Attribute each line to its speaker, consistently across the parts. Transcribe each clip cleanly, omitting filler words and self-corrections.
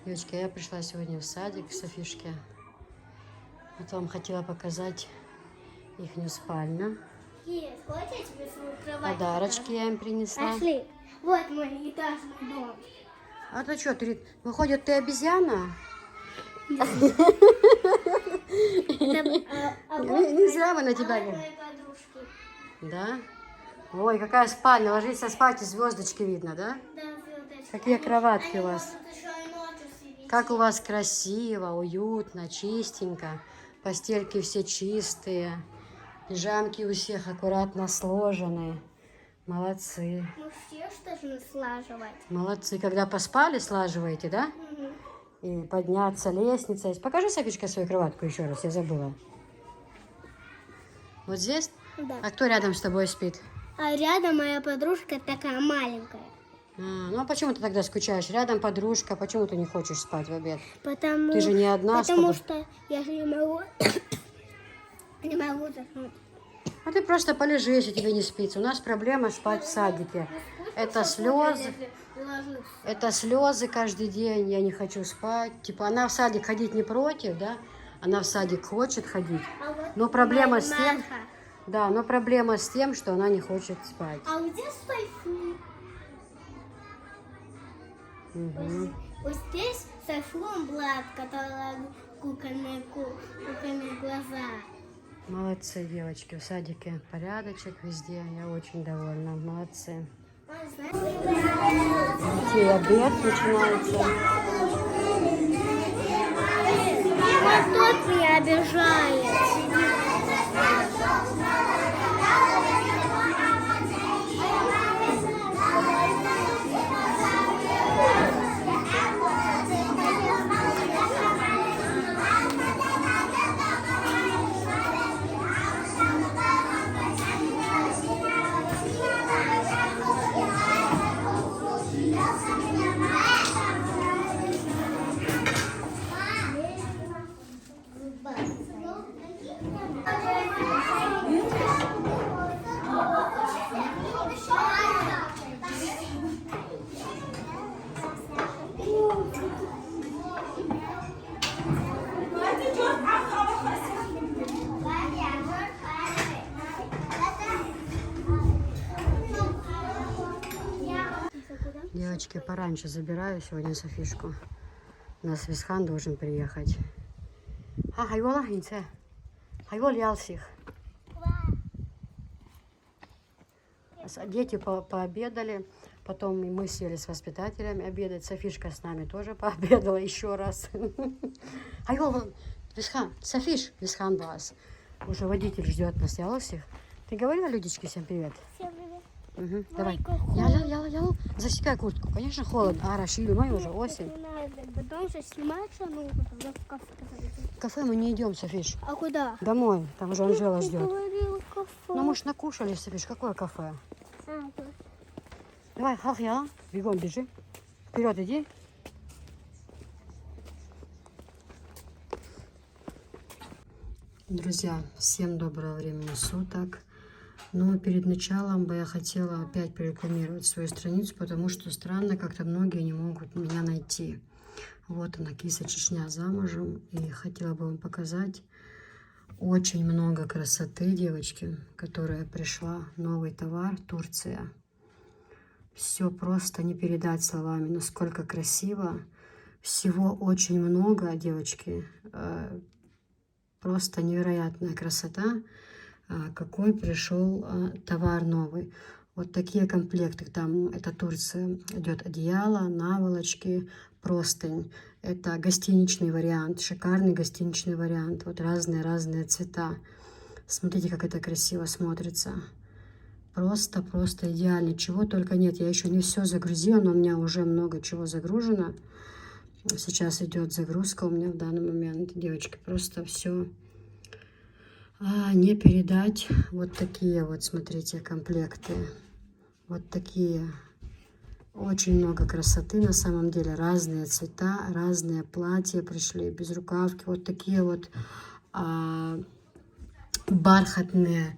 Speaker 1: Девочки, я пришла сегодня в садик к Софишке. Вот вам хотела показать ихнюю спальню.
Speaker 2: Есть, хочешь, я тебе свою кровать
Speaker 1: Подарочки
Speaker 2: покажу?
Speaker 1: я им принесла.
Speaker 2: Пошли. Вот мой этажный дом.
Speaker 1: А то что, выходит, ты обезьяна? Не зря мы на тебя
Speaker 2: говорим.
Speaker 1: говорим. Да? Ой, какая спальня. Ложись спать, и звездочки видно, да?
Speaker 2: Да, звездочки.
Speaker 1: Какие кроватки у вас?
Speaker 2: Могут еще и ночью светить.
Speaker 1: Как у вас красиво, уютно, чистенько. Постельки все чистые. Пижамки у всех аккуратно сложены. Молодцы.
Speaker 2: Ну все ж должны слаживать.
Speaker 1: Молодцы. Когда поспали, слаживаете, да? И подняться лестницей. Покажи, Софичка, свою кроватку еще раз, я забыла. Вот здесь?
Speaker 2: Да.
Speaker 1: А кто рядом с тобой спит?
Speaker 2: А рядом моя подружка такая маленькая.
Speaker 1: Ну а почему ты тогда скучаешь? Рядом подружка, почему ты не хочешь спать в обед?
Speaker 2: Потому,
Speaker 1: Ты же не одна,
Speaker 2: потому
Speaker 1: чтобы-
Speaker 2: что я же не могу, не могу заснуть.
Speaker 1: А ты просто полежи, если тебе не спится. У нас проблема спать в садике. Это слезы. Это слезы каждый день. Я не хочу спать. Типа она в садик ходить не против, да? Она в садик хочет ходить. Но проблема с тем, да, но проблема с тем, что она не хочет спать.
Speaker 2: А где Сайфу? Вот здесь Сайфу Блад, которая кукольные глаза.
Speaker 1: Молодцы, девочки. В садике порядочек везде. Я очень довольна. Молодцы. И обед начинается.
Speaker 2: Вот тот меня обижает.
Speaker 1: Девочки, пораньше забираю сегодня Софишку. У нас Висхан должен приехать. Хайвола, инце. Хайвол ялсих. Дети пообедали. Потом мы сели с воспитателями обедать. Софишка с нами тоже пообедала еще раз. Хайвол, Висхан, Софиш, Висхан вас. Уже водитель ждет нас, ялсих. Ты говорила, Людечке, всем привет?
Speaker 2: Всем привет.
Speaker 1: Угу, давай.
Speaker 2: Майка,
Speaker 1: Ял. Засекай куртку. Конечно, холодно. А, Рашиль, май уже осень.
Speaker 2: Потом же сниматься, ну, тогда в кафе зайдем.
Speaker 1: В кафе мы не идем, Софиш.
Speaker 2: А куда?
Speaker 1: Домой. Там уже Анжела
Speaker 2: Ты
Speaker 1: ждет.
Speaker 2: говорила кафе.
Speaker 1: Ну, мы ж накушали, Софиш. Какое кафе?
Speaker 2: А, да.
Speaker 1: Давай, Халхьяла, бегом бежи. Вперед иди. Друзья, всем доброго времени суток. Но перед началом бы я хотела опять прорекламировать свою страницу, потому что странно, как-то многие не могут меня найти. Вот она, Киса Чечня, замужем. И хотела бы вам показать очень много красоты, девочки, которая пришла. Новый товар, Турция. Все просто не передать словами, насколько красиво. Всего очень много, девочки. Просто невероятная красота. Какой пришел товар новый. Вот такие комплекты. Там это Турция. Идет одеяло, наволочки, простынь. Это гостиничный вариант. Шикарный гостиничный вариант. Вот разные цвета. Смотрите, как это красиво смотрится. Просто идеально. Чего только нет. Я еще не все загрузила, но у меня уже много чего загружено. Сейчас идет загрузка у меня в данный момент. Девочки, просто все не передать. Вот такие вот, смотрите, комплекты. Вот такие. Очень много красоты на самом деле. Разные цвета, разные платья пришли, безрукавки. Вот такие вот бархатные.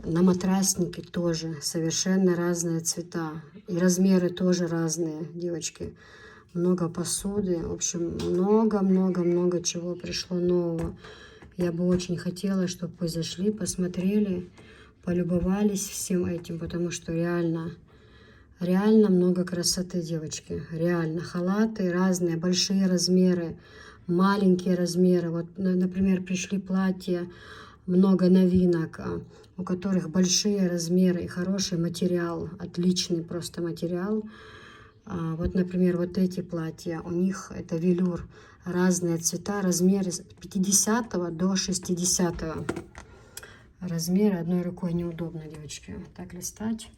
Speaker 1: На матрасники тоже совершенно разные цвета. И размеры тоже разные, девочки. много посуды. В общем, много-много-много чего пришло нового. Я бы очень хотела, чтобы вы зашли, посмотрели, полюбовались всем этим, потому что реально много красоты, девочки. Реально. Халаты разные, большие размеры, маленькие размеры. Вот, например, пришли платья, много новинок, у которых большие размеры и хороший материал, отличный просто материал. Вот, например, вот эти платья, у них это велюр, разные цвета, размеры с 50 до 60 размера. Одной рукой неудобно, девочки, так листать.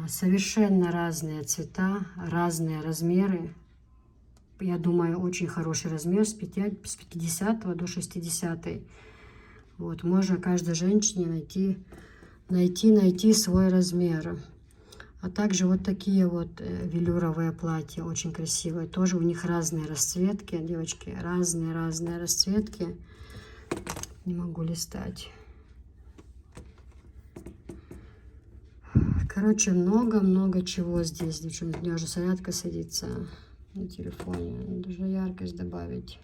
Speaker 1: Совершенно разные цвета, разные размеры. Я думаю, очень хороший размер с 50 до 60. Вот, можно каждой женщине найти свой размер. А также вот такие вот велюровые платья, очень красивые. Тоже у них разные расцветки, девочки, разные расцветки. Не могу листать. Короче, много чего здесь, девчонки. У меня уже зарядка садится на телефоне. Нужно яркость добавить.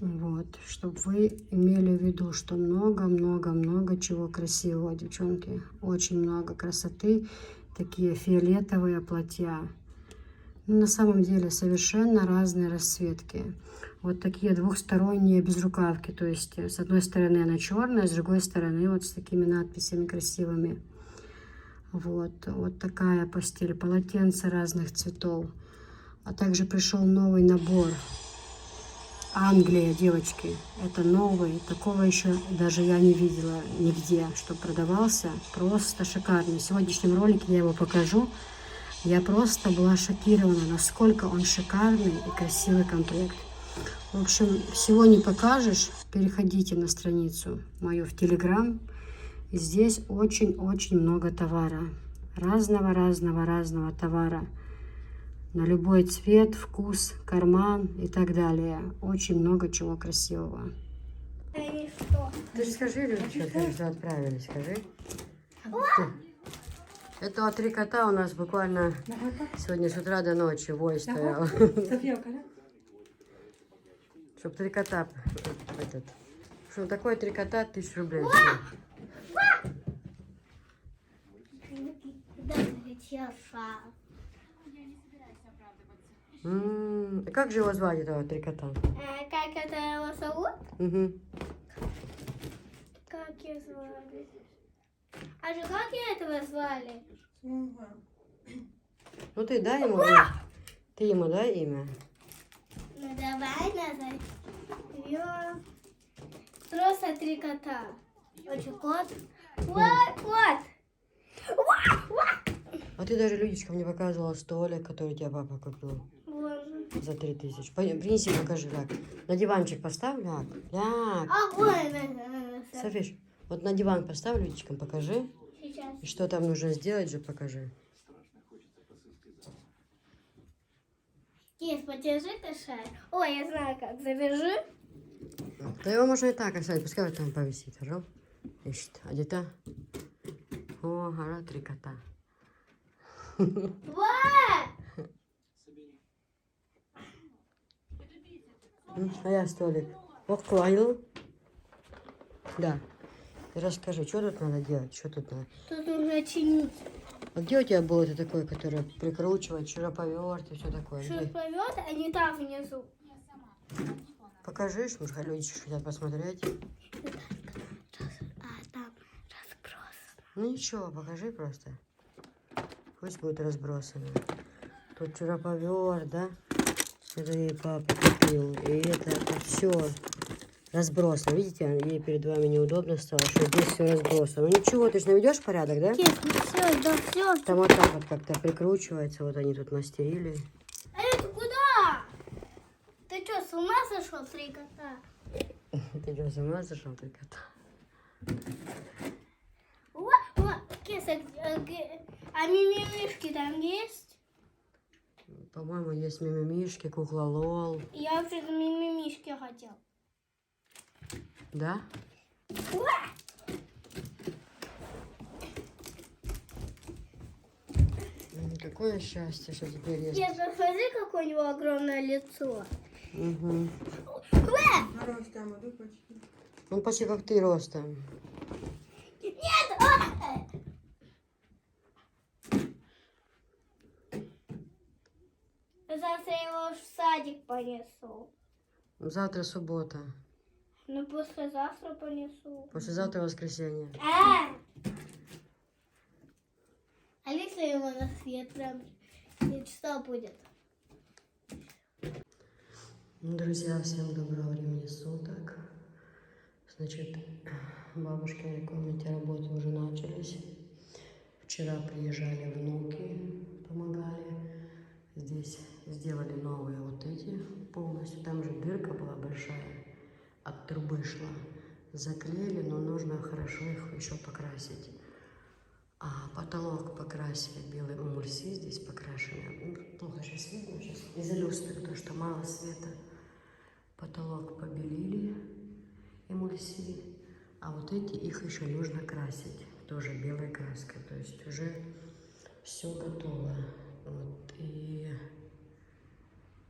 Speaker 1: Вот, чтобы вы имели в виду, что много чего красивого, девчонки. Очень много красоты. Такие фиолетовые платья. На самом деле совершенно разные расцветки. Вот такие двухсторонние безрукавки. То есть с одной стороны она черная, с другой стороны вот с такими надписями красивыми. Вот такая постель. Полотенца разных цветов. А также пришел новый набор. Англия, девочки. Это новый. Такого еще даже я не видела нигде, что продавался. Просто шикарный. В сегодняшнем ролике я его покажу. Я просто была шокирована, насколько он шикарный и красивый комплект. В общем, всего не покажешь. Переходите на страницу мою в Телеграм. И здесь очень много товара. Разного товара. На любой цвет, вкус, карман и так далее. Очень много чего красивого. Ты же скажи, Людочка, ты же отправили, скажи. Это 3 кота у нас буквально сегодня с утра до ночи вой стоял. Чтоб 3 кота, что такое 3 кота, 1000 рублей. Как же его звать, этого 3 кота?
Speaker 2: Как это его зовут?
Speaker 1: Угу.
Speaker 2: Как ее звали? А же как я этого звали?
Speaker 1: Ну ты дай ему, ты ему дай имя.
Speaker 2: Ну давай назовем. Просто 3 кота. Очень кот. Вот.
Speaker 1: А ты даже, Людочка, мне показывала столик, который тебе папа купил
Speaker 2: Вон.
Speaker 1: за 3000. Принеси, покажи, Ляг. На диванчик поставь, Ляг. Ляг.
Speaker 2: А вон.
Speaker 1: Софиш, вот на диван поставь, Людочкам, покажи.
Speaker 2: Сейчас.
Speaker 1: И что там нужно сделать же, покажи.
Speaker 2: Кис, подержи ты шар. Ой, я знаю как. Завяжи.
Speaker 1: Да его можно и так оставить, пускай вот там повисит, хорошо? Ищет. А где-то? О, ага, 3 кота.
Speaker 2: Вот.
Speaker 1: А я столик. Поклонил. Да. Ты расскажи, что тут надо делать? Что тут надо?
Speaker 2: Тут нужно чинить.
Speaker 1: А где у тебя было это такое, которое прикручивать, шуруповерт и все такое? Где?
Speaker 2: Шуруповерт, а не там внизу.
Speaker 1: Покажи, может, люди хотят посмотреть.
Speaker 2: А там разброс.
Speaker 1: Ну ничего, покажи просто. Пусть будет разбросано. Тут шуруповерт, да? Это ей папа купил. И это все разбросано. Видите, ей перед вами неудобно стало, что здесь все разбросано. Ну ничего, ты же наведешь порядок, да?
Speaker 2: Кис, ну все, да все.
Speaker 1: Там вот так вот как-то прикручивается. Вот они тут мастерили.
Speaker 2: А это куда? Ты что, с ума сошел, 3 кота?
Speaker 1: Ты что, с ума сошел, 3 кота?
Speaker 2: Вот, Кис, а мимимишки там есть?
Speaker 1: По-моему, есть мимимишки, кукла Лол.
Speaker 2: Я вообще-то мимимишки хотел.
Speaker 1: Да? Какое счастье, что теперь есть.
Speaker 2: Нет, посмотри, какое у него огромное лицо.
Speaker 1: Угу.
Speaker 3: Ростом, иду почти.
Speaker 1: Он почти как ты ростом.
Speaker 2: Нет! Завтра я его в садик понесу.
Speaker 1: Завтра суббота.
Speaker 2: Ну, послезавтра понесу.
Speaker 1: Послезавтра воскресенье.
Speaker 2: А если его на свет прям? И что будет?
Speaker 1: Друзья, всем доброго времени суток. Значит, в бабушкиной комнате работы уже начались. Вчера приезжали внуки, помогали. Здесь сделали новые вот эти полностью. Там же дырка была большая, от трубы шла. Заклеили, но нужно хорошо их еще покрасить. А потолок покрасили белой эмульсией, здесь покрашены. Плохо сейчас видно, сейчас из-за люстры, потому что мало света. Потолок побелили эмульсией, а вот эти их еще нужно красить, тоже белой краской. То есть уже все готово. Вот. И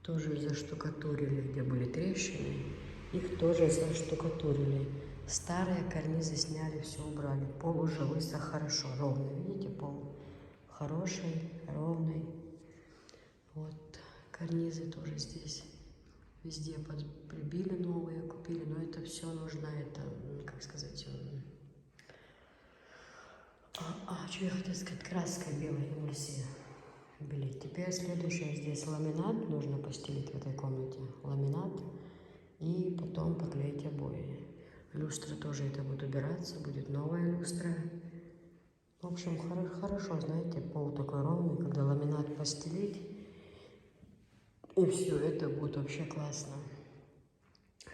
Speaker 1: тоже заштукатурили, где были трещины, их тоже заштукатурили. Старые карнизы сняли, все убрали. Пол уже высох хорошо, ровный. Видите, пол хороший, ровный. Вот карнизы тоже здесь везде прибили новые, купили. Но это все нужно, это, как сказать, что я хотела сказать, краской белой эмульсии белить. Теперь следующее, здесь ламинат нужно постелить в этой комнате. Ламинат и потом поклеить обои. Люстра тоже это будет убираться, будет новая люстра. В общем, хорошо, знаете, пол такой ровный, когда ламинат постелить. И все, это будет вообще классно.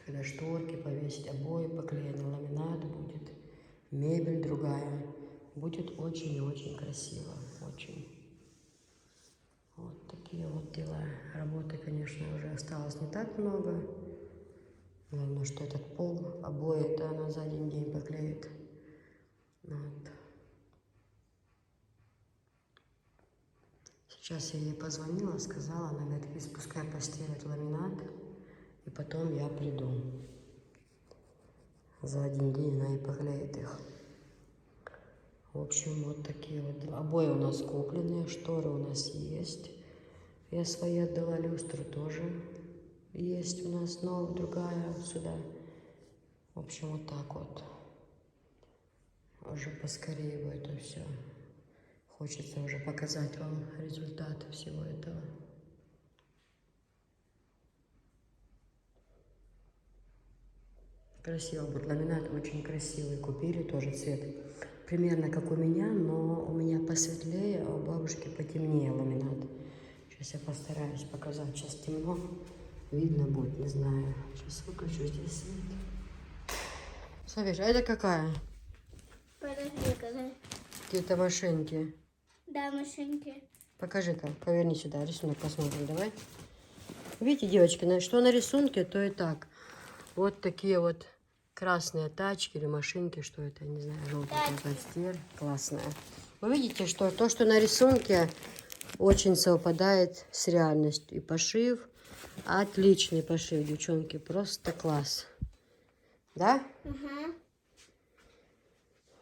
Speaker 1: Когда шторки повесить, обои поклеены, ламинат будет, мебель другая. Будет очень и очень красиво, очень. Вот такие вот дела. Работы, конечно, уже осталось не так много. Главное, что этот пол, обои, это она за один день поклеит. Вот. Сейчас я ей позвонила, сказала, она говорит, пускай постелят ламинат, и потом я приду. За один день она и поклеит их. В общем, вот такие вот дела. Обои у нас купленные, шторы у нас есть. Я свои отдала, люстру тоже есть у нас, но другая вот сюда. В общем, вот так вот. Уже поскорее бы это все. Хочется уже показать вам результаты всего этого. Красиво будет. Ламинат очень красивый. Купили тоже цвет. Примерно как у меня, но у меня посветлее, а у бабушки потемнее ламинат. Сейчас я постараюсь показать. Сейчас темно. Видно будет, не знаю. Сейчас выключу здесь свет. Савиш, а это какая?
Speaker 2: Подожди, когда...
Speaker 1: Какие-то машинки.
Speaker 2: Да, машинки.
Speaker 1: Покажи-ка, поверни сюда, рисунок посмотрим, давай. Видите, девочки, что на рисунке, то и так. Вот такие вот красные тачки или машинки, что это, не знаю, желтый подстер, классная. Вы видите, что то, что на рисунке, очень совпадает с реальностью. И пошив, отличный пошив, девчонки, просто класс. Да?
Speaker 2: Угу.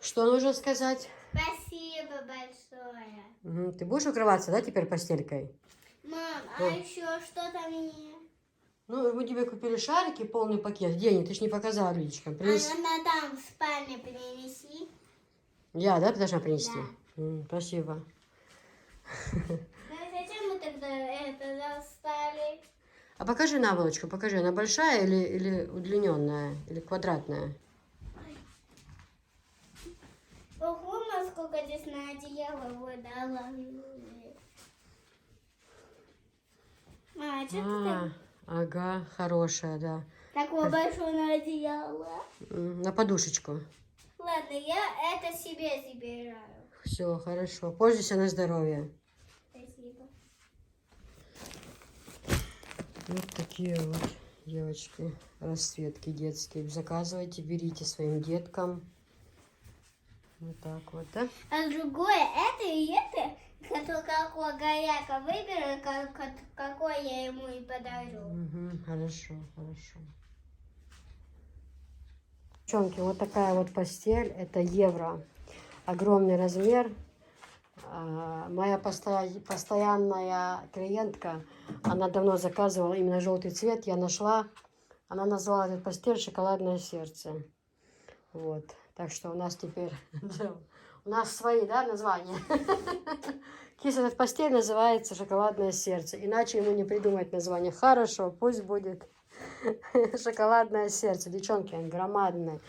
Speaker 1: Что нужно сказать?
Speaker 2: Спасибо большое.
Speaker 1: Угу. Ты будешь укрываться, да, теперь постелькой?
Speaker 2: Мам, а еще что там мне?
Speaker 1: Ну, мы тебе купили шарики, полный пакет. Где они? Ты ж не показала людичкам. Принеси.
Speaker 2: А надо там в спальне принеси.
Speaker 1: Я, да, должна принести?
Speaker 2: Да.
Speaker 1: Спасибо.
Speaker 2: Ну зачем мы тогда это достали?
Speaker 1: А покажи наволочку, покажи. Она большая или удлиненная, или квадратная?
Speaker 2: Ого, сколько здесь на одеяло выдала. А, что ты так?
Speaker 1: Ага, хорошая, да.
Speaker 2: Такое большое на одеяло.
Speaker 1: На подушечку.
Speaker 2: Ладно, я это себе забираю.
Speaker 1: Все, хорошо. Пользуйся на здоровье.
Speaker 2: Спасибо.
Speaker 1: Вот такие вот, девочки, расцветки детские. Заказывайте, берите своим деткам. Вот так вот, да?
Speaker 2: А другое, это и это, как только какой горяка выберу, какой я ему и подарю.
Speaker 1: Хорошо, хорошо. Девчонки, вот такая вот постель, это евро. Огромный размер. Моя постоянная клиентка, она давно заказывала именно желтый цвет, я нашла. Она назвала эту постель «Шоколадное сердце». Вот. Так что у нас теперь... У нас свои, да, названия? Киса, эта постель называется «Шоколадное сердце». Иначе ему не придумать название. Хорошо, пусть будет «Шоколадное сердце». Девчонки, громадный,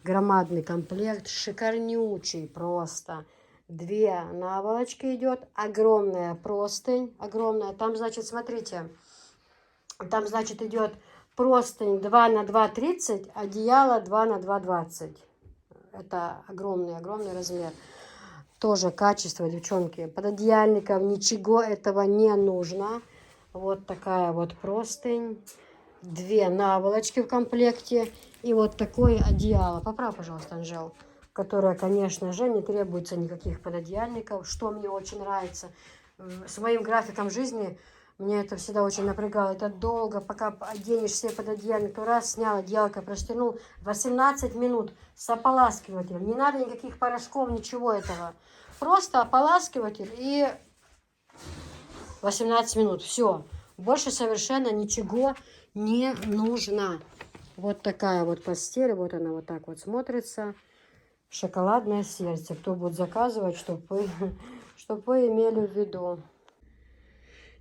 Speaker 1: громадный комплект, шикарнючий просто. 2 наволочки идет, огромная простынь, огромная. Там, значит, смотрите, там, значит, идет простынь 2 на 2,30, одеяло 2 на 2,20. Это огромный, огромный размер. Тоже качество, девчонки. Пододеяльников ничего этого не нужно. Вот такая вот простынь. 2 наволочки в комплекте. И вот такое одеяло. Поправь, пожалуйста, Анжел. Которое, конечно же, не требуется никаких пододеяльников. Что мне очень нравится. С моим графиком жизни мне это всегда очень напрягало. Это долго, пока оденешь себе пододеяльник. То раз снял, одеялко простянул. 18 минут с ополаскивателем. Не надо никаких порошков, ничего этого. Просто ополаскиватель и 18 минут. Все. Больше совершенно ничего не нужно. Вот такая вот постель. Вот она вот так вот смотрится. «Шоколадное сердце». Кто будет заказывать, чтобы вы имели в виду.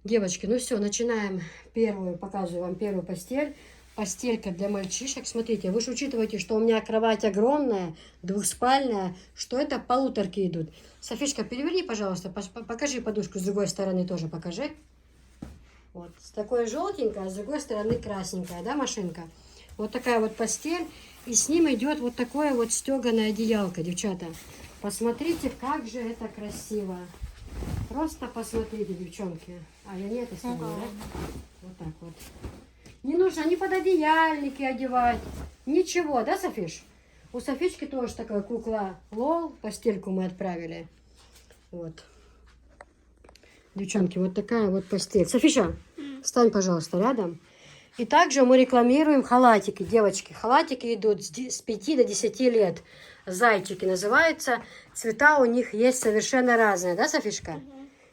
Speaker 1: Девочки, ну все, начинаем первую, показываю вам первую постель. Постелька для мальчишек. Смотрите, вы же учитываете, что у меня кровать огромная, двухспальная, что это полуторки идут. Софишка, переверни, пожалуйста, покажи подушку с другой стороны тоже, покажи. Вот, с такой желтенькой, а с другой стороны красненькая, да, машинка? Вот такая вот постель. И с ним идет вот такое вот стеганое одеялко, девчата. Посмотрите, как же это красиво. Просто посмотрите, девчонки. А, я не это снимаю, да? Вот так вот. Не нужно ни пододеяльники одевать, ничего, да, Софиш? У Софички тоже такая кукла Лол, постельку мы отправили. Вот. Девчонки, вот такая вот постель. Софиша, встань, пожалуйста, рядом. И также мы рекламируем халатики, девочки. Халатики идут с 5 до 10 лет. Зайчики называются. Цвета у них есть совершенно разные, да, Софишка?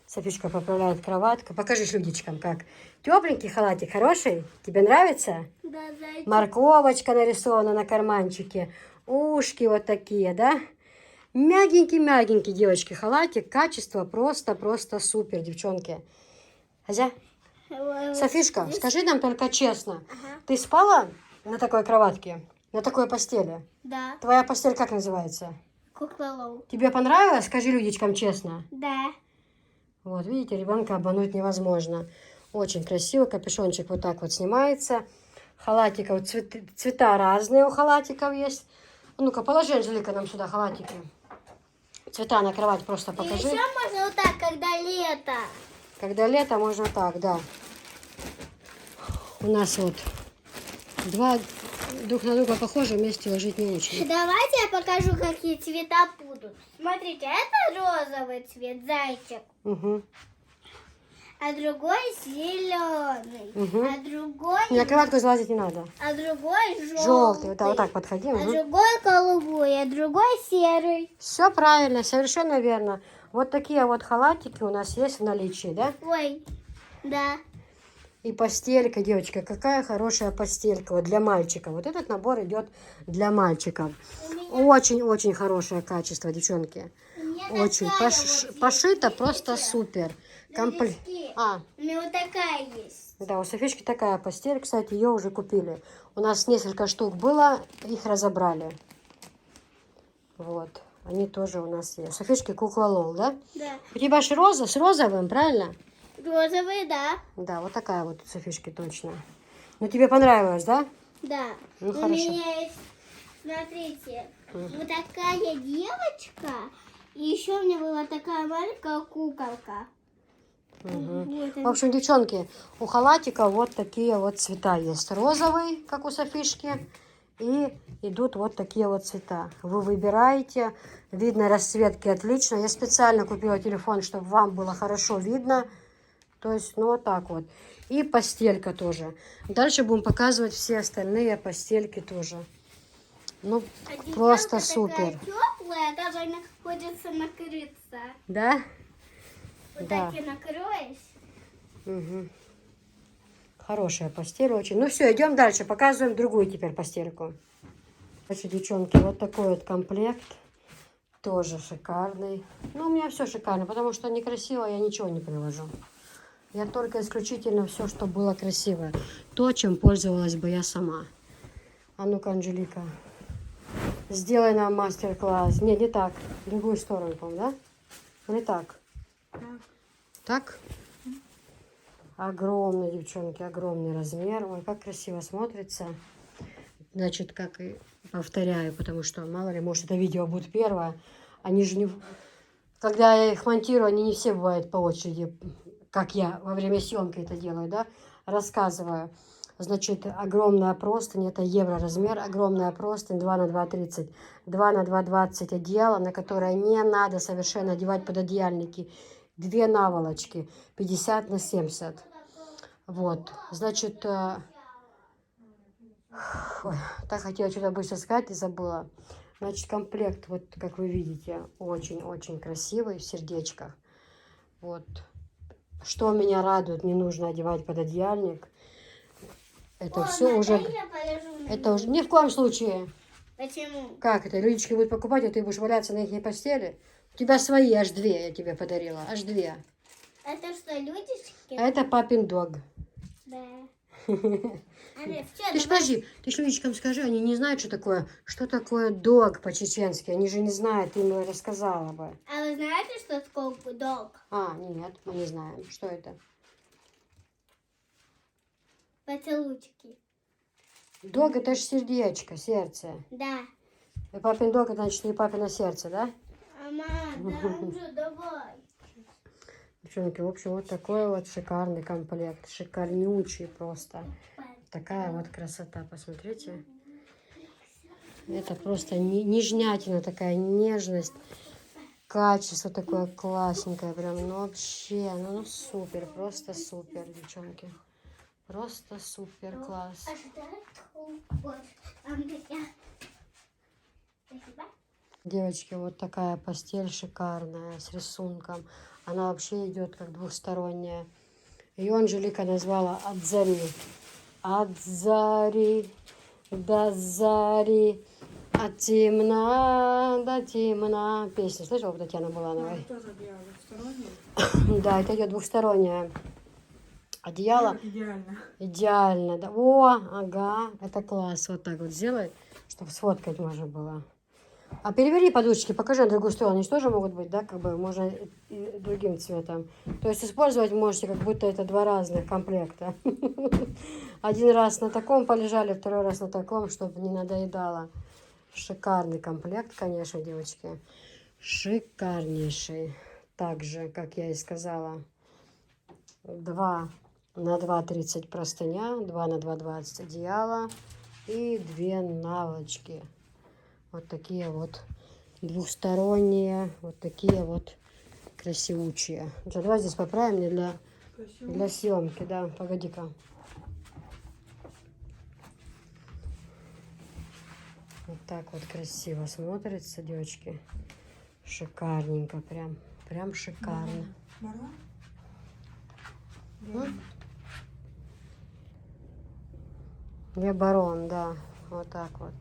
Speaker 1: Софишка поправляет кроватку. Покажи людичкам, как. Тепленький халатик, хороший? Тебе нравится?
Speaker 2: Да, зайчик.
Speaker 1: Морковочка нарисована на карманчике. Ушки вот такие, да? Мягенький-мягенький, девочки, халатик. Качество просто супер, девчонки. Азя? Софишка, скажи нам только честно. Ты спала на такой кроватке? На такой постели?
Speaker 2: Да.
Speaker 1: Твоя постель как называется?
Speaker 2: Кукла Лол.
Speaker 1: Тебе понравилось? Скажи людичкам честно.
Speaker 2: Да.
Speaker 1: Вот, видите, ребенка обмануть невозможно. Очень красиво, капюшончик вот так вот снимается. Халатиков, цвета разные у халатиков есть. Ну-ка, положи, Анжелика, нам сюда халатики. Цвета на кровать просто
Speaker 2: И
Speaker 1: покажи.
Speaker 2: еще можно вот так, когда лето.
Speaker 1: Когда лето, можно так, да. У нас вот 2 друг на друга похожи, вместе ложить не очень.
Speaker 2: Давайте я покажу, какие цвета будут. Смотрите, это розовый цвет, зайчик.
Speaker 1: Угу.
Speaker 2: А другой зеленый. А другой...
Speaker 1: На кроватку залазить не надо.
Speaker 2: А другой желтый.
Speaker 1: Желтый. Вот так подходи.
Speaker 2: А другой голубой, а другой серый.
Speaker 1: Все правильно, совершенно верно. Вот такие вот халатики у нас есть в наличии, да?
Speaker 2: Ой, да.
Speaker 1: И постелька, девочка, какая хорошая постелька вот для мальчиков. Вот этот набор идет для мальчиков. Очень-очень хорошее качество, девчонки. Очень. Пошито просто супер.
Speaker 2: У меня вот такая есть.
Speaker 1: Да, у Софички такая постель, кстати, ее уже купили. У нас несколько штук было, их разобрали. Вот, они тоже у нас есть. Софички кукла Лол, да?
Speaker 2: Да.
Speaker 1: У тебя же роза с розовым, правильно?
Speaker 2: Розовый, да.
Speaker 1: Да, вот такая вот у Софишки точно. Ну, тебе понравилось, да?
Speaker 2: Да.
Speaker 1: Ну,
Speaker 2: У
Speaker 1: хорошо.
Speaker 2: меня есть, смотрите, вот такая девочка. И еще у меня была такая маленькая куколка. Вот
Speaker 1: В общем, девчонки, у халатика вот такие вот цвета есть. Розовый, как у Софишки, И идут вот такие вот цвета. Вы выбираете. Видно, расцветки отлично. Я специально купила телефон, чтобы вам было хорошо видно. То есть, ну вот так вот. И постелька тоже. Дальше будем показывать все остальные постельки тоже. Ну, просто супер.
Speaker 2: Теплая, даже она хочется накрыться.
Speaker 1: Да?
Speaker 2: Вот
Speaker 1: Да.
Speaker 2: так и накроешь.
Speaker 1: Угу. Хорошая постель очень. Ну все, идем дальше. Показываем другую теперь постельку. Значит, девчонки, вот такой вот комплект. Тоже шикарный. Ну, у меня все шикарно, потому что некрасиво я ничего не привожу. Я только исключительно все, что было красивое. То, чем пользовалась бы я сама. А ну-ка, Анжелика, сделай нам мастер-класс. Нет, не так. В другую сторону, по-моему, да? Или так? Так? Огромный, девчонки, огромный размер. Ой, как красиво смотрится. Значит, как и повторяю, потому что, мало ли, может, это видео будет первое. Они же не... Когда я их монтирую, они не все бывают по очереди, как я во время съемки это делаю, да? Рассказываю. Значит, огромная простынь, это евро размер, огромная простынь 2 на 2,30, 2 на 2,20 одеяло, на которое не надо совершенно одевать пододеяльники. 2 наволочки, 50 на 70. Вот, значит, ой, так хотела что-то быстро сказать и забыла. Значит, комплект, вот как вы видите, очень-очень красивый, в сердечках. Вот. Что меня радует, не нужно одевать пододеяльник. Это все уже... Это уже... Ни в коем случае.
Speaker 2: Почему?
Speaker 1: Как это? Людички будут покупать, а ты будешь валяться на их постели? У тебя свои, аж 2 я тебе подарила. Аж 2.
Speaker 2: Это что, людишки?
Speaker 1: А это папин дог.
Speaker 2: Да.
Speaker 1: Ты ж подожди, ты ж Людичкам скажи, они не знают, что такое дог по-чеченски. Они же не знают, ты им рассказала бы.
Speaker 2: А вы знаете, что такое долг?
Speaker 1: А, нет, мы не знаем. Что это?
Speaker 2: Поцелуйчики.
Speaker 1: Дог это же сердечко, сердце.
Speaker 2: Да.
Speaker 1: И папин дог, это значит, и папино сердце, да?
Speaker 2: Мама, да уже давай.
Speaker 1: Девчонки, в общем, вот такой вот шикарный комплект. Шикарнючий просто. Такая вот красота, посмотрите. Это просто нежнятина, такая нежность. Качество такое классненькое. Прям, ну вообще, ну супер, просто супер, девчонки. Просто супер класс. Девочки, вот такая постель шикарная, с рисунком. Она вообще идет как двухсторонняя. Ее Анжелика назвала «От зари». От зари до зари, от темна до темна. Песня, слышала у Татьяны Булановой?
Speaker 3: Тоже одеяло двухстороннее.
Speaker 1: Да, это идет двухстороннее одеяло.
Speaker 3: Идеально.
Speaker 1: Идеально, да. О, ага, это класс. Вот так вот сделай, чтобы сфоткать можно было. А перевери подушечки, покажи на другую сторону. Они же тоже могут быть, да, как бы можно и другим цветом. То есть использовать можете, как будто это 2 разных комплекта. Один раз на таком полежали, второй раз на таком, чтобы не надоедало. Шикарный комплект, конечно, девочки. Шикарнейший. Также, как я и сказала, 2 на 2,30 простыня, 2 на 2,20 одеяло и 2 наволочки. Вот такие вот двухсторонние, вот такие вот красивучие. Что, давай здесь поправим мне для съемки, да, погоди-ка. Вот так вот красиво смотрится, девочки. Шикарненько, прям шикарно. Я барон, да, вот так вот.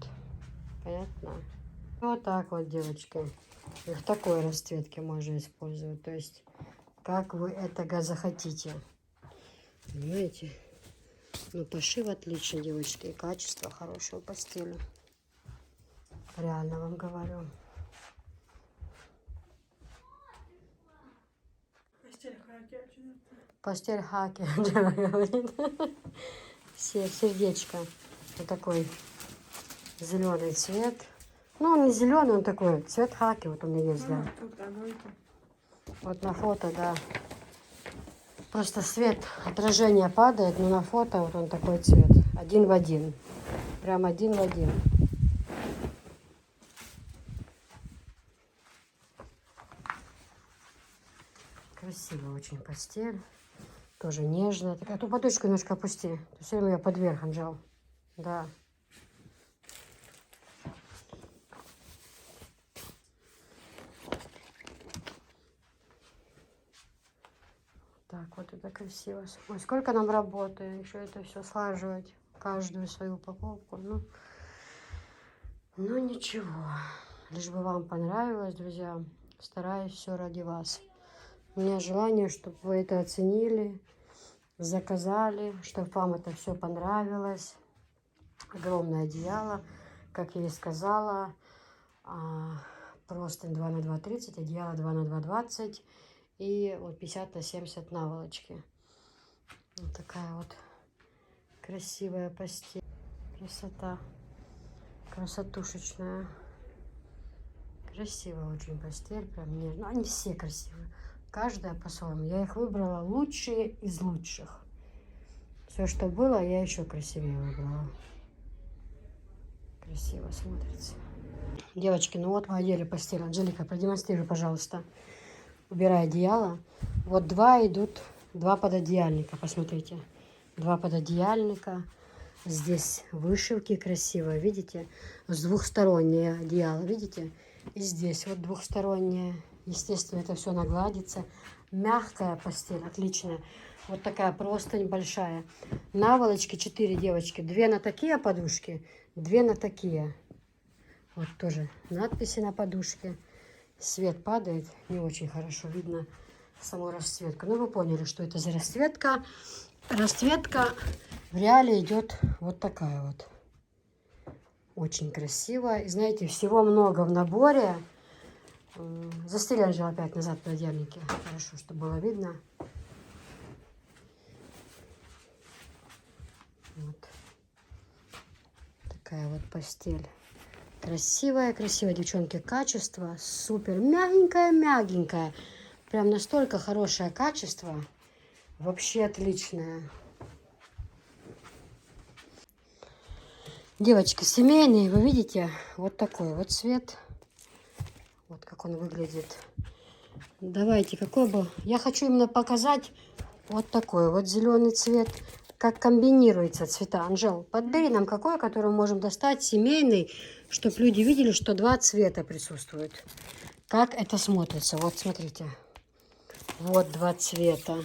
Speaker 1: Понятно? Вот так вот, девочки. И в такой расцветке можно использовать. То есть, как вы это захотите. Понимаете? Ну, пошив отлично, девочки. И качество хорошего постели. Реально вам говорю. Постель хаки. Говорит. Сердечко. Вот такой зеленый цвет. Ну, он не зеленый, он такой цвет хаки. Вот он и есть, да. Вот на фото, да. Просто свет, отражение падает, но на фото вот он такой цвет. Один в один. Прям один в один. Красивая очень постель. Тоже нежная. Такая. Ту подушку немножко опусти. Ты все время ее под верх, Анжел. Да. Так, вот это красиво. Ой, сколько нам работы. Еще это все слаживать. Каждую свою упаковку. Ну ничего. Лишь бы вам понравилось, друзья. Стараюсь все ради вас. У меня желание, чтобы вы это оценили, заказали, чтобы вам это все понравилось. Огромное одеяло, как я и сказала, простынь 2 на 2,30, одеяло 2 на 2,20 и вот 50 на 70 наволочки. Вот такая вот красивая постель. Красота. Красотушечная. Красивая очень постель, прям нежно. Они все красивые. Каждая по-своему. Я их выбрала лучшие из лучших. Все, что было, я еще красивее выбрала. Красиво смотрится. Девочки, ну вот мы одели постель. Анжелика, продемонстрируй, пожалуйста. Убирай одеяло. Вот два пододеяльника, посмотрите. Два пододеяльника. Здесь вышивки красивые, видите? С двухстороннее одеяло, видите? И здесь вот двухстороннее. Естественно, это все нагладится. Мягкая постель, отличная. Вот такая простынь большая. Наволочки 4, девочки. 2 на такие подушки, 2 на такие. Вот тоже надписи на подушке. Свет падает, не очень хорошо видно саму расцветку. Ну, вы поняли, что это за расцветка. Расцветка в реале идет вот такая вот. Очень красивая. И знаете, всего много в наборе. Застели, Анжела, опять назад пододеяльники. Хорошо, чтобы было видно. Вот. Такая вот постель. Красивая, красивая, девчонки. Качество супер. Мягенькое, мягенькое. Прям настолько хорошее качество. Вообще отличное. Девочки, семейный, вы видите, вот такой вот цвет. Вот как он выглядит. Давайте, какой бы... Я хочу именно показать вот такой вот зеленый цвет. Как комбинируются цвета. Анжел, подбери нам какой, который мы можем достать, семейный, чтобы люди видели, что два цвета присутствуют. Как это смотрится. Вот, смотрите. Вот два цвета.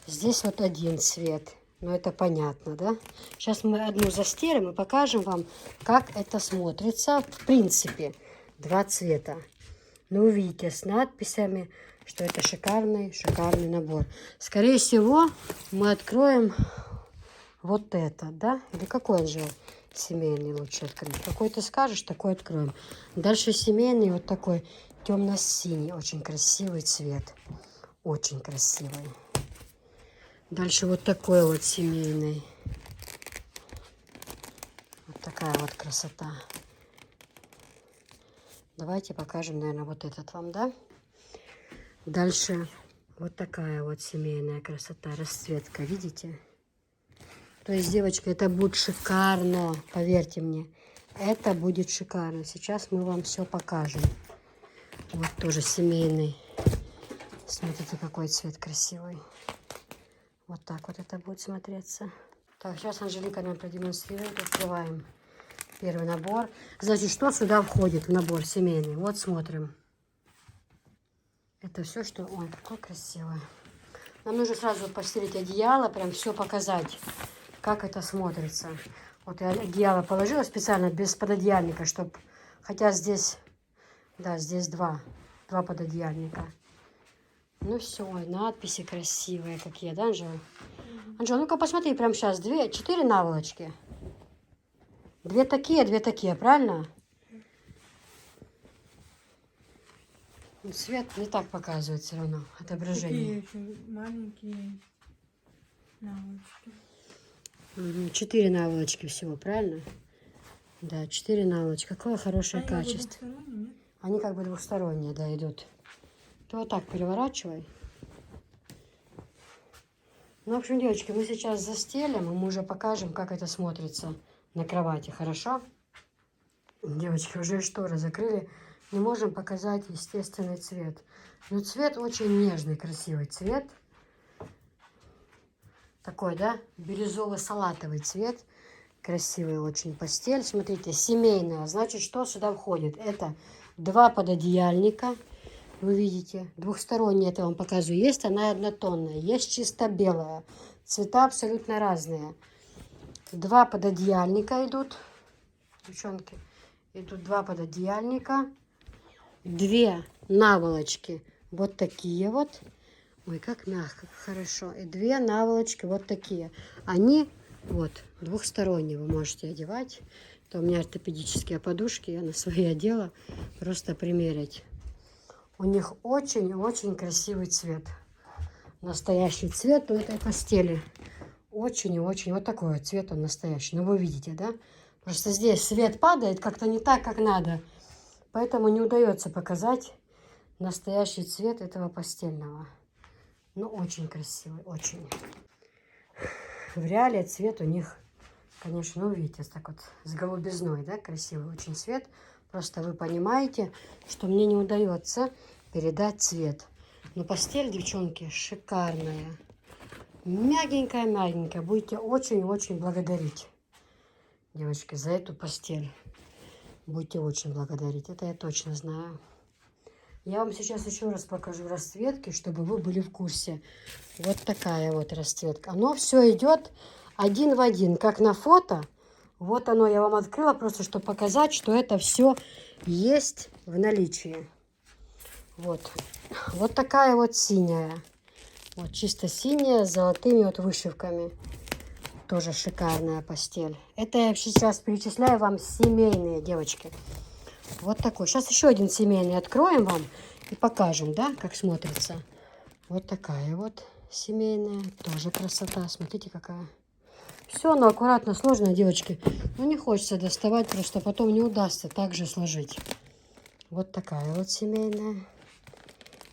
Speaker 1: Здесь вот один цвет. Ну, это понятно, да? Сейчас мы одну застелим и покажем вам, как это смотрится. В принципе, два цвета. Но увидите с надписями, что это шикарный, шикарный набор. Скорее всего, мы откроем вот это, да? Или какой же семейный лучше открыть? Какой ты скажешь, такой откроем. Дальше семейный вот такой темно-синий, очень красивый цвет. Очень красивый. Дальше вот такой вот семейный. Вот такая вот красота. Давайте покажем, наверное, вот этот вам, да? Дальше вот такая вот семейная красота, расцветка, видите? То есть, девочки, это будет шикарно, поверьте мне. Это будет шикарно. Сейчас мы вам все покажем. Вот тоже семейный. Смотрите, какой цвет красивый. Вот так вот это будет смотреться. Так, сейчас Анжелика нам продемонстрирует. Открываем первый набор. Значит, что сюда входит в набор семейный? Вот смотрим. Это все, что... Ой, какое красивое. Нам нужно сразу постелить одеяло, прям все показать, как это смотрится. Вот я одеяло положила специально без пододеяльника, чтобы... Хотя здесь... Да, здесь два пододеяльника. Ну все, надписи красивые какие, да, Анжела? Анжела, ну-ка посмотри, прямо сейчас 4 наволочки. 2 такие, правильно? Цвет не так показывает все равно, отображение.
Speaker 3: Такие еще маленькие наволочки.
Speaker 1: 4 наволочки всего, правильно? Да, 4 наволочки. Какое хорошее
Speaker 3: Они как бы
Speaker 1: качество.
Speaker 3: двухсторонние, нет?
Speaker 1: Они как бы двухсторонние, да, идут. Ты вот так переворачивай. Ну, в общем, девочки, мы сейчас застелим, и мы уже покажем, как это смотрится на кровати, хорошо? Девочки, уже шторы закрыли. Не можем показать естественный цвет. Но цвет очень нежный, красивый цвет. Такой, да, бирюзово-салатовый цвет. Красивый очень постель. Смотрите, семейная. Значит, что сюда входит? Это 2 пододеяльника. Вы видите, двухсторонняя, это я вам показываю. Есть она однотонная, есть чисто белая. Цвета абсолютно разные. 2 пододеяльника идут. Девчонки, идут 2 пододеяльника. 2 наволочки. Вот такие вот. Ой, как мягко, как хорошо. И 2 наволочки вот такие. Они вот двухсторонние вы можете одевать. Это у меня ортопедические подушки. Я на свои одела. Просто примерить. У них очень-очень красивый цвет. Настоящий цвет у этой постели. Очень и очень. Вот такой вот цвет он настоящий. Ну, вы видите, да? Просто здесь свет падает как-то не так, как надо. Поэтому не удается показать настоящий цвет этого постельного. Ну, очень красивый, очень. В реале цвет у них, конечно, ну, видите, так вот с голубизной, да, красивый очень цвет. Просто вы понимаете, что мне не удается передать цвет. Но постель, девчонки, шикарная. Мягенькая-мягенькая. Будете очень-очень благодарить, девочки, за эту постель. Будете очень благодарить. Это я точно знаю. Я вам сейчас еще раз покажу расцветки, чтобы вы были в курсе. Вот такая вот расцветка. Оно все идет один в один, как на фото. Вот оно, я вам открыла, просто чтобы показать, что это все есть в наличии. Вот. Вот такая вот синяя. Вот чисто синяя с золотыми вот вышивками. Тоже шикарная постель. Это я сейчас перечисляю вам семейные, девочки. Вот такой. Сейчас еще один семейный откроем вам и покажем, да, как смотрится. Вот такая вот семейная. Тоже красота. Смотрите, какая. Все, оно аккуратно сложно, девочки. Ну, не хочется доставать, просто потом не удастся так же сложить. Вот такая вот семейная.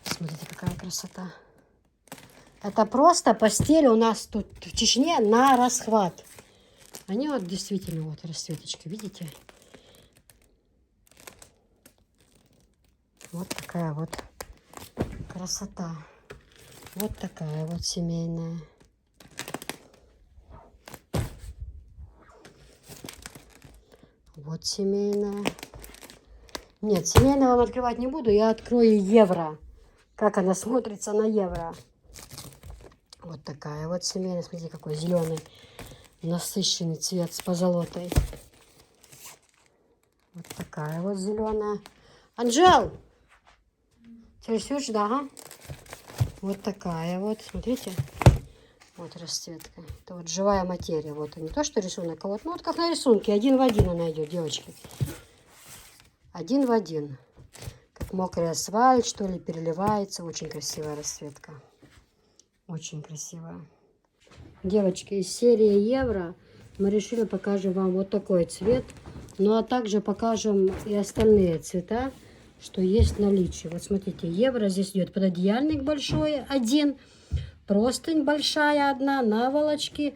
Speaker 1: Смотрите, какая красота. Это просто постель у нас тут в Чечне на расхват. Они вот действительно вот расцветочки, видите? Вот такая вот красота. Вот такая вот семейная. Вот семейная. Нет, семейную вам открывать не буду. Я открою евро. Как она смотрится на евро. Вот такая вот семейная. Смотрите, какой зеленый насыщенный цвет с позолотой. Вот такая вот зеленая. Анжел! Ты рисуешь, да? Ага. Вот такая вот. Смотрите. Вот расцветка. Это вот живая материя. Вот не то, что рисунок, а вот, ну вот как на рисунке. Один в один она идет, девочки. Один в один. Как мокрый асфальт, что ли, переливается. Очень красивая расцветка. Очень красивая. Девочки, из серии евро мы решили покажем вам вот такой цвет. Ну а также покажем и остальные цвета, что есть в наличии. Вот смотрите, евро здесь идет пододеяльник большой, один. Простынь большая одна, наволочки.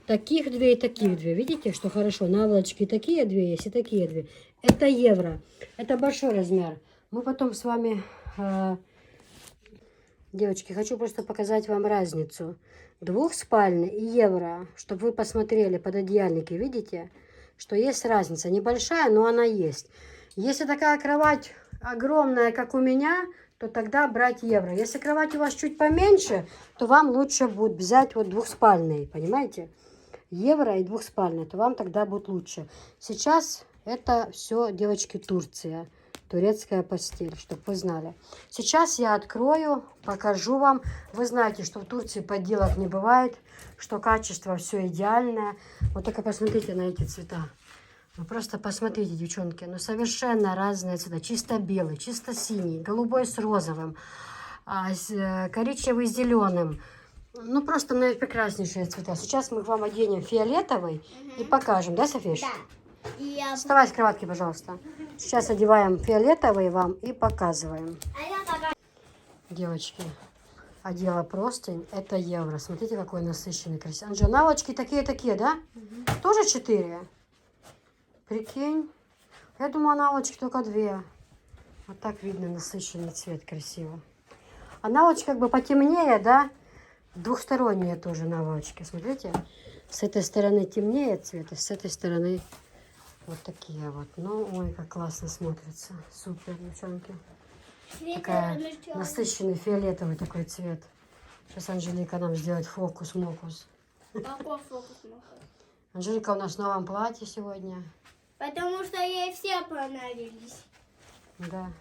Speaker 1: Таких 2 и таких 2. Видите, что хорошо? Наволочки такие 2 есть и такие 2. Это евро. Это большой размер. Мы потом с вами... Девочки, хочу просто показать вам разницу. Двухспальный и евро. Чтобы вы посмотрели пододеяльники. Видите, что есть разница. Небольшая, но она есть. Если такая кровать огромная, как у меня, то тогда брать евро. Если кровать у вас чуть поменьше, то вам лучше будет взять вот двухспальный, понимаете? Евро и двухспальный, то вам тогда будет лучше. Сейчас это все, девочки, Турция. Турецкая постель, чтобы вы знали. Сейчас я открою, покажу вам. Вы знаете, что в Турции подделок не бывает, что качество все идеальное. Вот только посмотрите на эти цвета. Вы просто посмотрите, девчонки, ну совершенно разные цвета. Чисто белый, чисто синий, голубой с розовым, коричневый с зеленым. Ну просто наипрекраснейшие цвета. Сейчас мы вам оденем фиолетовый и покажем, да, Софиш?
Speaker 2: Да.
Speaker 1: Вставай с кроватки, пожалуйста. Сейчас одеваем фиолетовый вам и показываем. Девочки, одела простынь. Это евро. Смотрите, какой насыщенный, красивый. Анжела, наволочки такие-такие, да? Тоже 4? Прикинь. Я думаю, наволочки только две. Вот так видно насыщенный цвет, красиво. А наволочки как бы потемнее, да? Двухсторонние тоже наволочки. Смотрите, с этой стороны темнее цвет, а с этой стороны вот такие вот. Ну, ой, как классно смотрится. Супер, девчонки. Такая насыщенный фиолетовый такой цвет. Сейчас Анжелика нам сделает фокус-мокус.
Speaker 2: Какой фокус-мокус?
Speaker 1: Анжелика у нас в новом платье сегодня.
Speaker 2: Потому что ей все понравились.
Speaker 1: Да.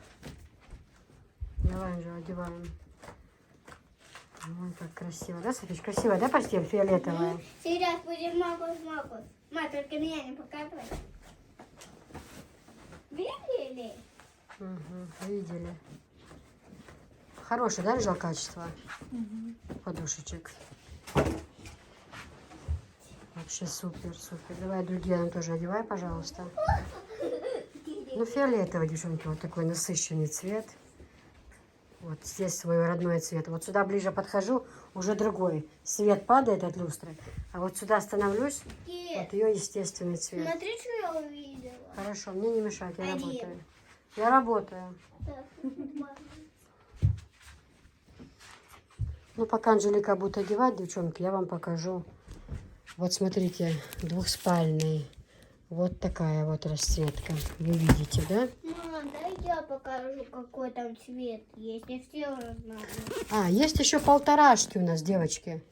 Speaker 1: Давай же одеваем. Ой, как красиво. Да, Софич? Красиво, да, постель фиолетовая?
Speaker 2: Сейчас будем мокус-мокус. Ма, только меня не показывай. Видели?
Speaker 1: Угу, видели. Хорошее, да, лежал качество? Подушечек. Вообще супер, супер. Давай другие нам тоже одевай, пожалуйста. Ну, фиолетовый, девчонки, вот такой насыщенный цвет. Вот здесь свой родной цвет. Вот сюда ближе подхожу, уже другой. Свет падает от люстры. А вот сюда становлюсь, вот ее естественный цвет.
Speaker 2: Смотри, что я увидела.
Speaker 1: Хорошо, мне не мешать, я
Speaker 2: Один.
Speaker 1: работаю. Я работаю.
Speaker 2: Так,
Speaker 1: Ну, пока Анжелика будет одевать, девчонки, я вам покажу. Вот смотрите, двухспальный. Вот такая вот расцветка. Вы видите, да?
Speaker 2: Мам, дай я покажу, какой там цвет есть. Я все уже знаю.
Speaker 1: А, есть еще полторашки у нас, девочки.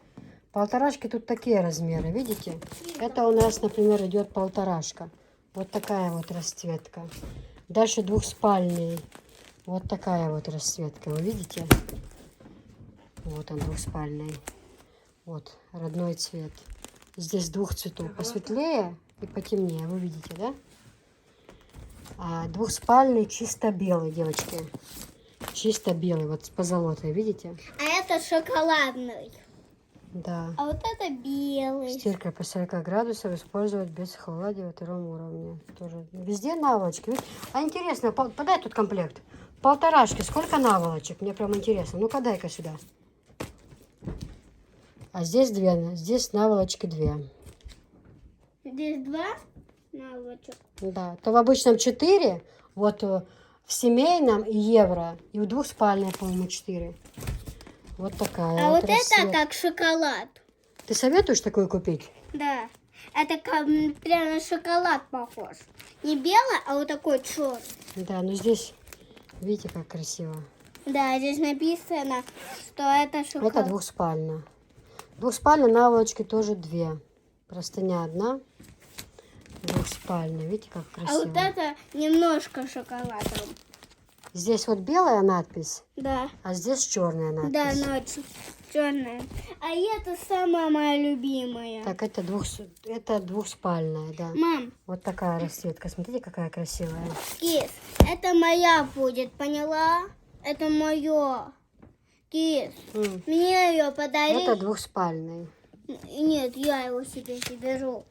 Speaker 1: Полторашки тут такие размеры, видите? Это у нас, например, идет полторашка. Вот такая вот расцветка. Дальше двухспальный. Вот такая вот расцветка, вы видите? Вот он, двухспальный. Вот, родной цвет. Здесь двух цветов. Посветлее и потемнее, вы видите, да? А двухспальный чисто белый, девочки. Чисто белый, вот с позолотой, видите?
Speaker 2: А это шоколадный.
Speaker 1: Да.
Speaker 2: А вот это белый.
Speaker 1: Стирка по 40 градусов использовать без холода во втором уровне. Тоже везде наволочки. А интересно, подай тут комплект. Полторашки, сколько наволочек? Мне прям интересно. Ну-ка, дай-ка сюда. А здесь две, здесь наволочки две.
Speaker 2: Здесь два наволочек.
Speaker 1: Да, то в обычном 4, вот в семейном и евро, и в двухспальной, по-моему, 4. Вот такая.
Speaker 2: А вот это
Speaker 1: расцветка.
Speaker 2: как шоколад.
Speaker 1: Ты советуешь такую купить?
Speaker 2: Да. Это как прям на шоколад похож. Не белый, а вот такой черный.
Speaker 1: Да, но здесь, видите, как красиво.
Speaker 2: Да, здесь написано, что это шоколад.
Speaker 1: Это двухспальная. Двухспальные наволочки тоже две. Простыня одна. Двухспальная. Видите, как
Speaker 2: А
Speaker 1: красиво.
Speaker 2: вот это немножко шоколадом.
Speaker 1: Здесь вот белая надпись,
Speaker 2: Да.
Speaker 1: а здесь черная надпись.
Speaker 2: Да, ночью. Черная. А это самая моя любимая.
Speaker 1: Так, это двухспальная, да.
Speaker 2: Мам,
Speaker 1: Вот такая расцветка. Смотрите, какая красивая.
Speaker 2: Кис, это моя будет, поняла? Это мое. Кис,
Speaker 1: М.
Speaker 2: мне ее подарили.
Speaker 1: Это двухспальный.
Speaker 2: Нет, я его себе беру.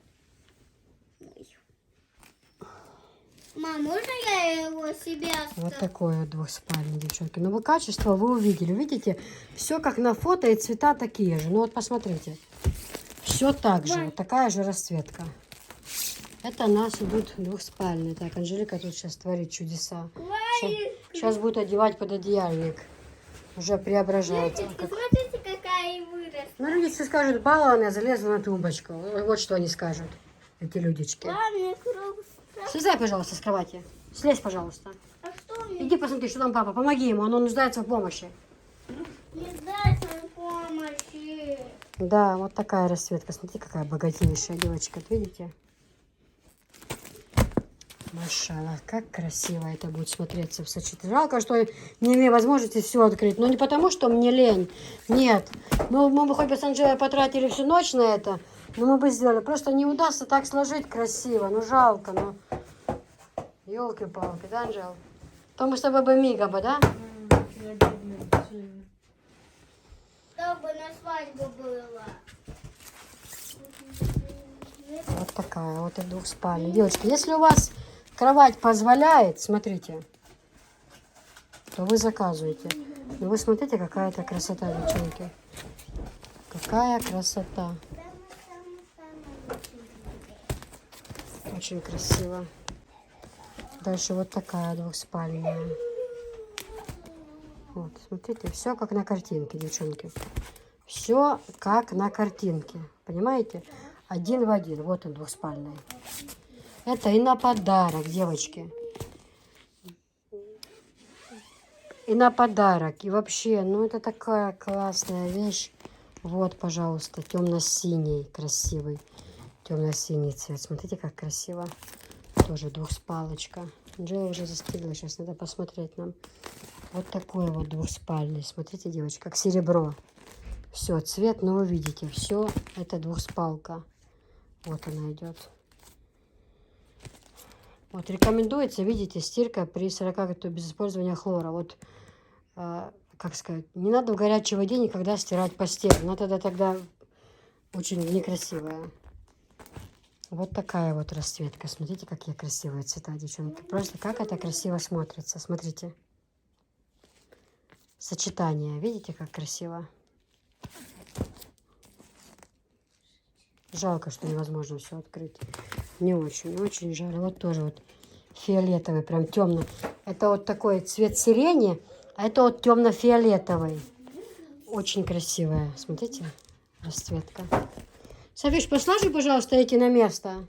Speaker 2: Мам, можно я его себе
Speaker 1: Вот такой вот двухспальный, девчонки. Ну, вы качество вы увидели. Видите, все как на фото, и цвета такие же. Ну, вот посмотрите. Все так же. Вот такая же расцветка. Это у нас идут двухспальные. Так, Анжелика тут сейчас творит чудеса. Сейчас будет одевать под одеяльник. Уже преображается. Как...
Speaker 2: Смотрите, какая выросла.
Speaker 1: Ну, люди все скажут, балованная, залезла на тумбочку. Вот что они скажут, эти людички.
Speaker 2: Ладно, круг.
Speaker 1: Слезай, пожалуйста, с кровати. Слезь, пожалуйста.
Speaker 2: А что мне?
Speaker 1: Иди посмотри, что там папа. Помоги ему, он нуждается в помощи.
Speaker 2: Не дать нам помощи.
Speaker 1: Да, вот такая расцветка. Смотри, какая богатейшая девочка. Видите? Машаллах, как красиво это будет смотреться в сочетании. Жалко, что не имею возможности все открыть. Но не потому, что мне лень. Нет. Мы бы хоть бы с Анжелой потратили всю ночь на это. Но мы бы сделали. Просто не удастся так сложить красиво. Ну, жалко. Ну, елки-палки, да, Анжел? То мы с тобой бы мига бы, да?
Speaker 2: Чтобы на свадьбу было.
Speaker 1: Вот такая вот и двухспальная. Девочки, если у вас кровать позволяет, смотрите, то вы заказываете. Но вы смотрите, какая это красота, девчонки. Какая красота. Очень красиво. Дальше вот такая двухспальная. Вот, смотрите, все как на картинке, девчонки. Все как на картинке. Понимаете? Один в один. Вот он, двухспальный. Это и на подарок, девочки. И на подарок. И вообще, ну это такая классная вещь. Вот, пожалуйста, темно-синий, красивый. Темно-синий цвет. Смотрите, как красиво. Тоже двухспалочка. Джоя уже застыла. Сейчас надо посмотреть нам. Вот такой вот двухспальный. Смотрите, девочки, как серебро. Все, цвет, но вы видите, все это двухспалка. Вот она идет. Вот, рекомендуется, видите, стирка при 40 без использования хлора. Вот, как сказать, не надо в горячей воде никогда стирать постель. Она тогда очень некрасивая. Вот такая вот расцветка. Смотрите, какие красивые цвета, девчонки. Просто как это красиво смотрится. Смотрите. Сочетание. Видите, как красиво? Жалко, что невозможно все открыть. Не очень, очень жаль. Вот тоже вот фиолетовый, прям темно. Это вот такой цвет сирени, а это вот темно-фиолетовый. Очень красивая. Смотрите, расцветка. Софиш, послажи, пожалуйста, эти на место.